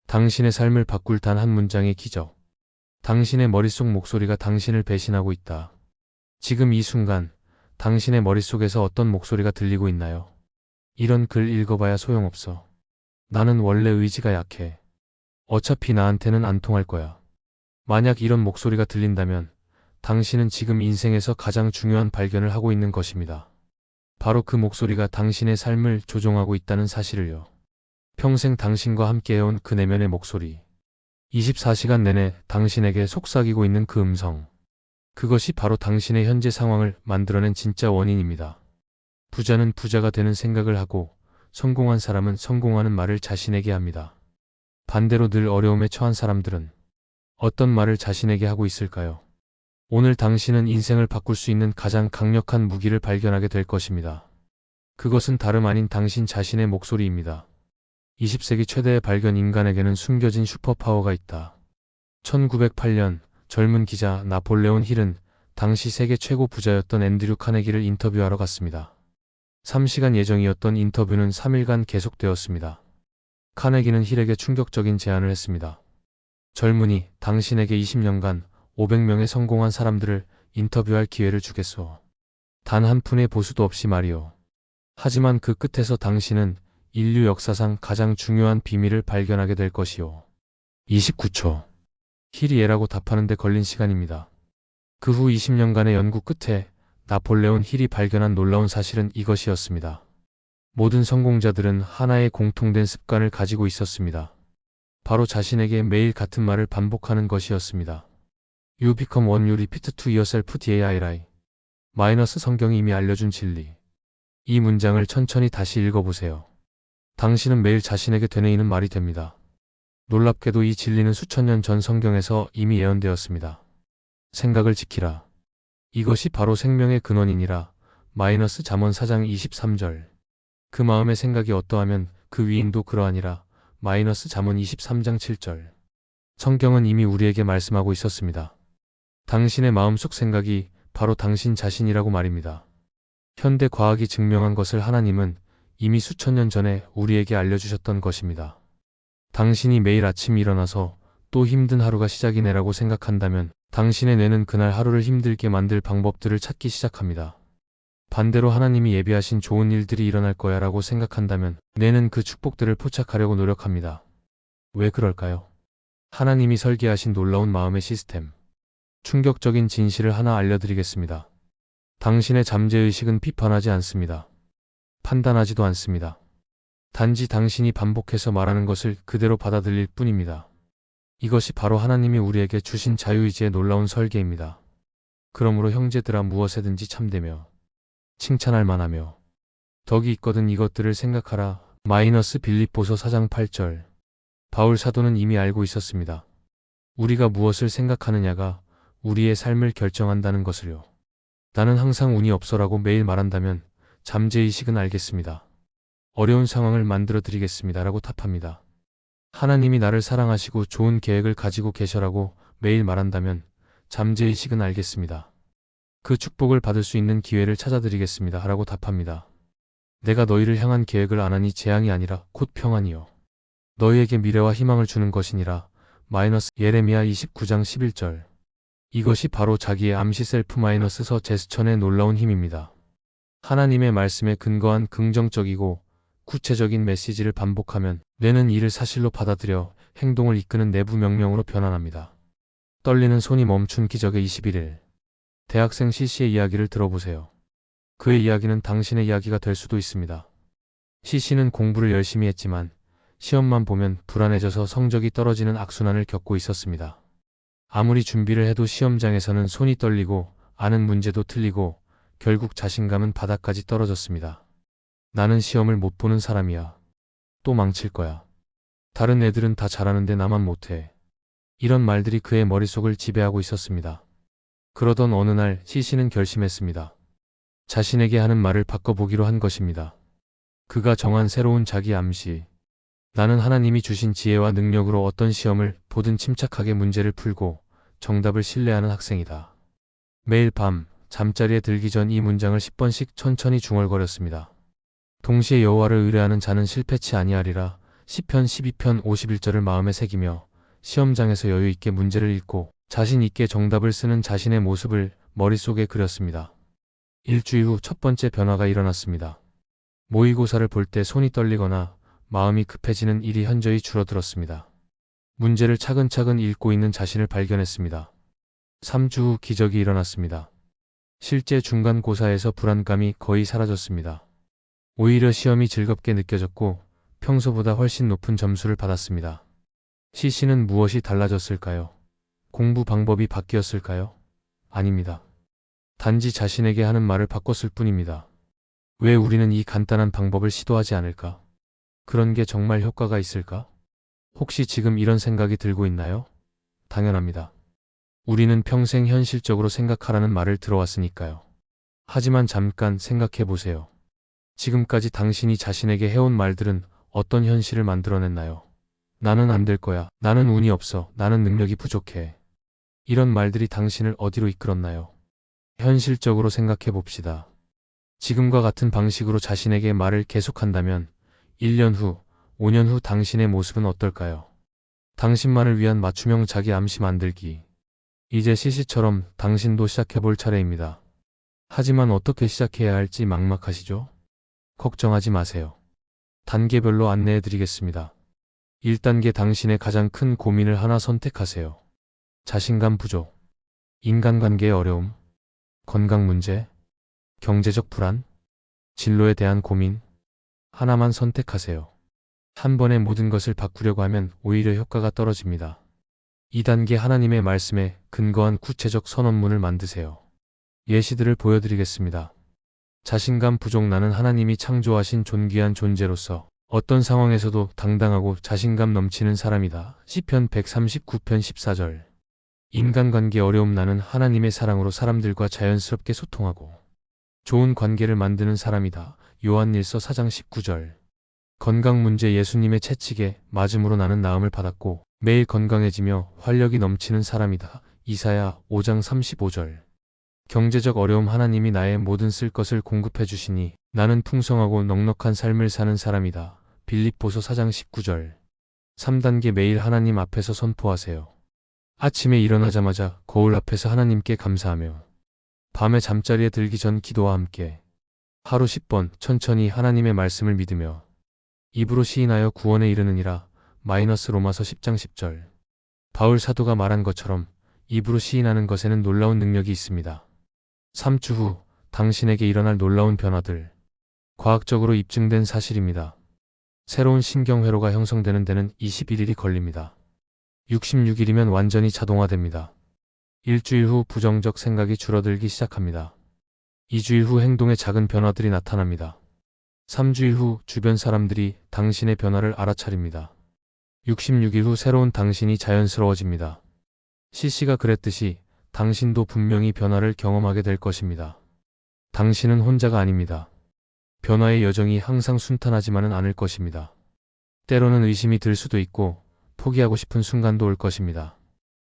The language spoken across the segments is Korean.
당신의 삶을 바꿀 단 한 문장의 기적. 당신의 머릿속 목소리가 당신을 배신하고 있다. 지금 이 순간, 당신의 머릿속에서 어떤 목소리가 들리고 있나요? 이런 글 읽어봐야 소용없어. 나는 원래 의지가 약해. 어차피 나한테는 안 통할 거야. 만약 이런 목소리가 들린다면, 당신은 지금 인생에서 가장 중요한 발견을 하고 있는 것입니다. 바로 그 목소리가 당신의 삶을 조종하고 있다는 사실을요. 평생 당신과 함께해온 그 내면의 목소리. 24시간 내내 당신에게 속삭이고 있는 그 음성. 그것이 바로 당신의 현재 상황을 만들어낸 진짜 원인입니다. 부자는 부자가 되는 생각을 하고 성공한 사람은 성공하는 말을 자신에게 합니다. 반대로 늘 어려움에 처한 사람들은 어떤 말을 자신에게 하고 있을까요? 오늘 당신은 인생을 바꿀 수 있는 가장 강력한 무기를 발견하게 될 것입니다. 그것은 다름 아닌 당신 자신의 목소리입니다. 20세기 최대의 발견. 인간에게는 숨겨진 슈퍼파워가 있다. 1908년 젊은 기자 나폴레온 힐은 당시 세계 최고 부자였던 앤드류 카네기를 인터뷰하러 갔습니다. 3시간 예정이었던 인터뷰는 3일간 계속되었습니다. 카네기는 힐에게 충격적인 제안을 했습니다. 젊은이, 당신에게 20년간 500명의 성공한 사람들을 인터뷰할 기회를 주겠소. 단 한 푼의 보수도 없이 말이오. 하지만 그 끝에서 당신은 인류 역사상 가장 중요한 비밀을 발견하게 될 것이오. 29초. 힐이 예라고 답하는데 걸린 시간입니다. 그 후 20년간의 연구 끝에 나폴레온 힐이 발견한 놀라운 사실은 이것이었습니다. 모든 성공자들은 하나의 공통된 습관을 가지고 있었습니다. 바로 자신에게 매일 같은 말을 반복하는 것이었습니다. You become one you repeat to yourself daily. 마이너스 성경이 이미 알려준 진리. 이 문장을 천천히 다시 읽어보세요. 당신은 매일 자신에게 되뇌이는 말이 됩니다. 놀랍게도 이 진리는 수천 년 전 성경에서 이미 예언되었습니다. 생각을 지키라. 이것이 바로 생명의 근원이니라. 마이너스 잠언 4장 23절. 그 마음의 생각이 어떠하면 그 위인도 그러하니라. 마이너스 잠언 23장 7절. 성경은 이미 우리에게 말씀하고 있었습니다. 당신의 마음속 생각이 바로 당신 자신이라고 말입니다. 현대 과학이 증명한 것을 하나님은 이미 수천 년 전에 우리에게 알려주셨던 것입니다. 당신이 매일 아침 일어나서 또 힘든 하루가 시작이네라고 생각한다면 당신의 뇌는 그날 하루를 힘들게 만들 방법들을 찾기 시작합니다. 반대로 하나님이 예비하신 좋은 일들이 일어날 거야 라고 생각한다면 뇌는 그 축복들을 포착하려고 노력합니다. 왜 그럴까요? 하나님이 설계하신 놀라운 마음의 시스템. 충격적인 진실을 하나 알려드리겠습니다. 당신의 잠재의식은 비판하지 않습니다. 판단하지도 않습니다. 단지 당신이 반복해서 말하는 것을 그대로 받아들일 뿐입니다. 이것이 바로 하나님이 우리에게 주신 자유의지의 놀라운 설계입니다. 그러므로 형제들아 무엇에든지 참되며 칭찬할 만하며 덕이 있거든 이것들을 생각하라. 마이너스 빌립보서 4장 8절. 바울 사도는 이미 알고 있었습니다. 우리가 무엇을 생각하느냐가 우리의 삶을 결정한다는 것을요. 나는 항상 운이 없어라고 매일 말한다면 잠재의식은 알겠습니다. 어려운 상황을 만들어 드리겠습니다 라고 답합니다. 하나님이 나를 사랑하시고 좋은 계획을 가지고 계셔라고 매일 말한다면 잠재의식은 알겠습니다. 그 축복을 받을 수 있는 기회를 찾아드리겠습니다 라고 답합니다. 내가 너희를 향한 계획을 안 하니 재앙이 아니라 곧 평안이요. 너희에게 미래와 희망을 주는 것이니라. 마이너스 예레미야 29장 11절. 이것이 바로 자기의 암시 셀프 마이너스 서 제스천의 놀라운 힘입니다. 하나님의 말씀에 근거한 긍정적이고 구체적인 메시지를 반복하면 뇌는 이를 사실로 받아들여 행동을 이끄는 내부 명령으로 변환합니다. 떨리는 손이 멈춘 기적의 21일. 대학생 CC의 이야기를 들어보세요. 그의 이야기는 당신의 이야기가 될 수도 있습니다. CC는 공부를 열심히 했지만 시험만 보면 불안해져서 성적이 떨어지는 악순환을 겪고 있었습니다. 아무리 준비를 해도 시험장에서는 손이 떨리고 아는 문제도 틀리고 결국 자신감은 바닥까지 떨어졌습니다. 나는 시험을 못 보는 사람이야. 또 망칠 거야. 다른 애들은 다 잘하는데 나만 못해. 이런 말들이 그의 머릿속을 지배하고 있었습니다. 그러던 어느 날 CC는 결심했습니다. 자신에게 하는 말을 바꿔보기로 한 것입니다. 그가 정한 새로운 자기 암시. 나는 하나님이 주신 지혜와 능력으로 어떤 시험을 보든 침착하게 문제를 풀고 정답을 신뢰하는 학생이다. 매일 밤 잠자리에 들기 전 이 문장을 10번씩 천천히 중얼거렸습니다. 동시에 여호와를 의뢰하는 자는 실패치 아니하리라. 시편 12편 51절을 마음에 새기며 시험장에서 여유 있게 문제를 읽고 자신 있게 정답을 쓰는 자신의 모습을 머릿속에 그렸습니다. 일주일 후 첫 번째 변화가 일어났습니다. 모의고사를 볼 때 손이 떨리거나 마음이 급해지는 일이 현저히 줄어들었습니다. 문제를 차근차근 읽고 있는 자신을 발견했습니다. 3주 후 기적이 일어났습니다. 실제 중간고사에서 불안감이 거의 사라졌습니다. 오히려 시험이 즐겁게 느껴졌고 평소보다 훨씬 높은 점수를 받았습니다. CC는 무엇이 달라졌을까요? 공부 방법이 바뀌었을까요? 아닙니다. 단지 자신에게 하는 말을 바꿨을 뿐입니다. 왜 우리는 이 간단한 방법을 시도하지 않을까? 그런 게 정말 효과가 있을까? 혹시 지금 이런 생각이 들고 있나요? 당연합니다. 우리는 평생 현실적으로 생각하라는 말을 들어왔으니까요. 하지만 잠깐 생각해 보세요. 지금까지 당신이 자신에게 해온 말들은 어떤 현실을 만들어냈나요? 나는 안 될 거야. 나는 운이 없어. 나는 능력이 부족해. 이런 말들이 당신을 어디로 이끌었나요? 현실적으로 생각해 봅시다. 지금과 같은 방식으로 자신에게 말을 계속한다면 1년 후, 5년 후 당신의 모습은 어떨까요? 당신만을 위한 맞춤형 자기 암시 만들기. 이제 CC처럼 당신도 시작해 볼 차례입니다. 하지만 어떻게 시작해야 할지 막막하시죠? 걱정하지 마세요. 단계별로 안내해 드리겠습니다. 1단계 당신의 가장 큰 고민을 하나 선택하세요. 자신감 부족, 인간관계의 어려움, 건강 문제, 경제적 불안, 진로에 대한 고민. 하나만 선택하세요. 한 번에 모든 것을 바꾸려고 하면 오히려 효과가 떨어집니다. 2단계 하나님의 말씀에 근거한 구체적 선언문을 만드세요. 예시들을 보여드리겠습니다. 자신감 부족 나는 하나님이 창조하신 존귀한 존재로서 어떤 상황에서도 당당하고 자신감 넘치는 사람이다. 시편 139편 14절. 인간관계 어려움 나는 하나님의 사랑으로 사람들과 자연스럽게 소통하고 좋은 관계를 만드는 사람이다. 요한일서 4장 19절. 건강 문제 예수님의 채찍에 맞음으로 나는 나음을 받았고 매일 건강해지며 활력이 넘치는 사람이다. 이사야 5장 35절. 경제적 어려움 하나님이 나의 모든 쓸 것을 공급해 주시니 나는 풍성하고 넉넉한 삶을 사는 사람이다. 빌립보서 4장 19절. 3단계 매일 하나님 앞에서 선포하세요. 아침에 일어나자마자 거울 앞에서 하나님께 감사하며 밤에 잠자리에 들기 전 기도와 함께 하루 10번 천천히 하나님의 말씀을 믿으며 입으로 시인하여 구원에 이르느니라. 로마서 10장 10절. 바울 사도가 말한 것처럼 입으로 시인하는 것에는 놀라운 능력이 있습니다. 3주 후 당신에게 일어날 놀라운 변화들. 과학적으로 입증된 사실입니다. 새로운 신경회로가 형성되는 데는 21일이 걸립니다. 66일이면 완전히 자동화됩니다. 일주일 후 부정적 생각이 줄어들기 시작합니다. 2주일 후 행동에 작은 변화들이 나타납니다. 3주일 후 주변 사람들이 당신의 변화를 알아차립니다. 66일 후 새로운 당신이 자연스러워집니다. CC가 그랬듯이 당신도 분명히 변화를 경험하게 될 것입니다. 당신은 혼자가 아닙니다. 변화의 여정이 항상 순탄하지만은 않을 것입니다. 때로는 의심이 들 수도 있고 포기하고 싶은 순간도 올 것입니다.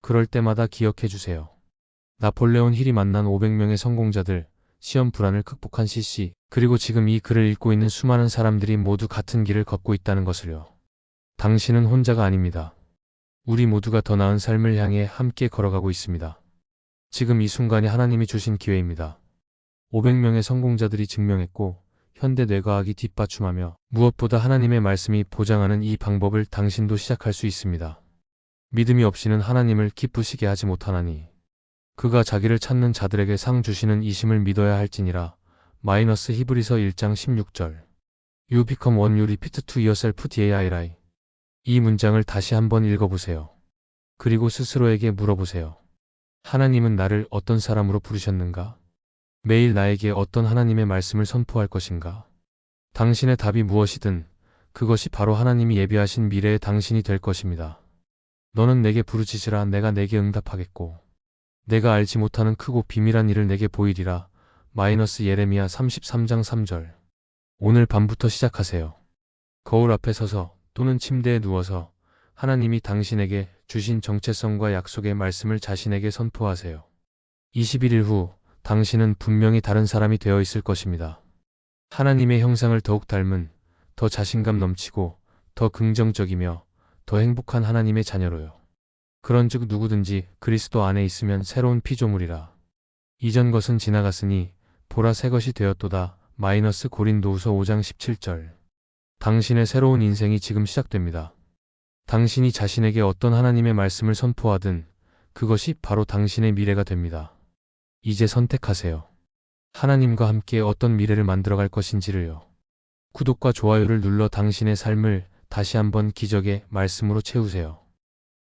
그럴 때마다 기억해 주세요. 나폴레온 힐이 만난 500명의 성공자들, 시험 불안을 극복한 CC, 그리고 지금 이 글을 읽고 있는 수많은 사람들이 모두 같은 길을 걷고 있다는 것을요. 당신은 혼자가 아닙니다. 우리 모두가 더 나은 삶을 향해 함께 걸어가고 있습니다. 지금 이 순간이 하나님이 주신 기회입니다. 500명의 성공자들이 증명했고 현대 뇌과학이 뒷받침하며 무엇보다 하나님의 말씀이 보장하는 이 방법을 당신도 시작할 수 있습니다. 믿음이 없이는 하나님을 기쁘시게 하지 못하나니 그가 자기를 찾는 자들에게 상 주시는 이심을 믿어야 할지니라. 히브리서 1장 16절. You become one you repeat to yourself daily. 이 문장을 다시 한번 읽어보세요. 그리고 스스로에게 물어보세요. 하나님은 나를 어떤 사람으로 부르셨는가? 매일 나에게 어떤 하나님의 말씀을 선포할 것인가? 당신의 답이 무엇이든 그것이 바로 하나님이 예비하신 미래의 당신이 될 것입니다. 너는 내게 부르짖으라 내가 내게 응답하겠고 내가 알지 못하는 크고 비밀한 일을 내게 보이리라. 예레미야 33장 3절. 오늘 밤부터 시작하세요. 거울 앞에 서서 또는 침대에 누워서 하나님이 당신에게 주신 정체성과 약속의 말씀을 자신에게 선포하세요. 21일 후 당신은 분명히 다른 사람이 되어 있을 것입니다. 하나님의 형상을 더욱 닮은, 더 자신감 넘치고 더 긍정적이며 더 행복한 하나님의 자녀로요. 그런즉 누구든지 그리스도 안에 있으면 새로운 피조물이라. 이전 것은 지나갔으니 보라 새 것이 되었도다. 고린도후서 5장 17절. 당신의 새로운 인생이 지금 시작됩니다. 당신이 자신에게 어떤 하나님의 말씀을 선포하든 그것이 바로 당신의 미래가 됩니다. 이제 선택하세요. 하나님과 함께 어떤 미래를 만들어갈 것인지를요. 구독과 좋아요를 눌러 당신의 삶을 다시 한번 기적의 말씀으로 채우세요.